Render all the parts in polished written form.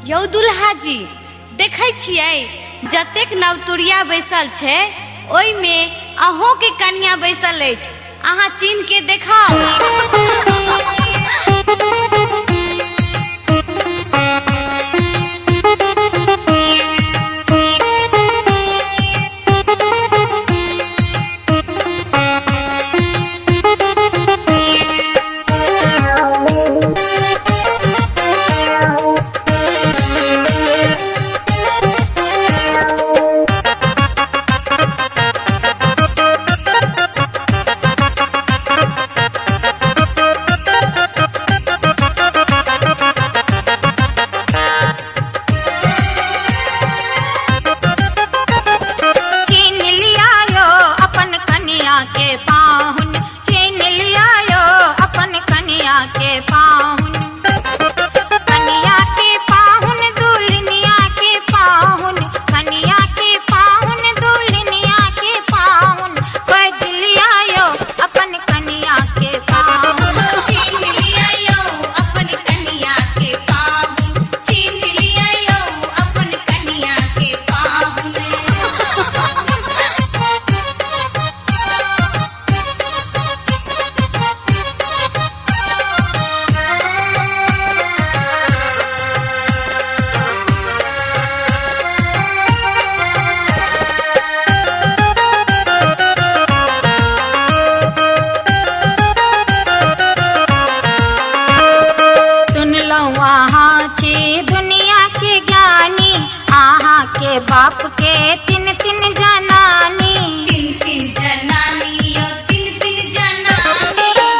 यौ दुल्हा जी देखे छियै जतेक नवतुरिया बैसल छै ओइ में अहों के कन्या बैसल अछि। अहाँ चिन्ह के देखाओ। बाप के तीन तीन जनानी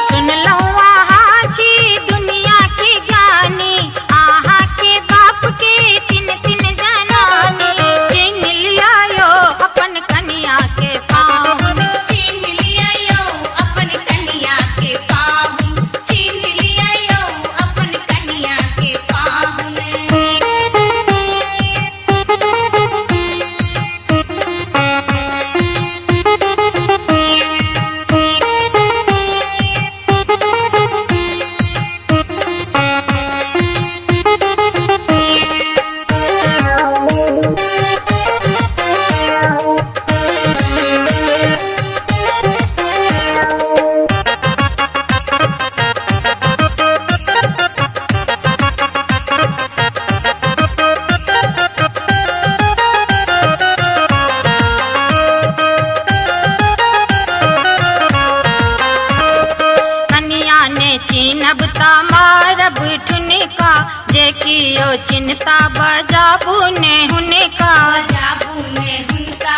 सुन लो आहा छी दुनिया के ज्ञानी। आहा के बाप के तीन तीन जनानी चिन्ह लिया यो अपन कन्या के पाहुन। चिन्ह लिया यो अपन कन्या के पाहुन। चिन्ह लिया यो अपन कन्या के पाहुन। चिन्हब मारब ठुनका जे कियो चिन्हता बजाबू ने हुनका। बजाबू ने हुनका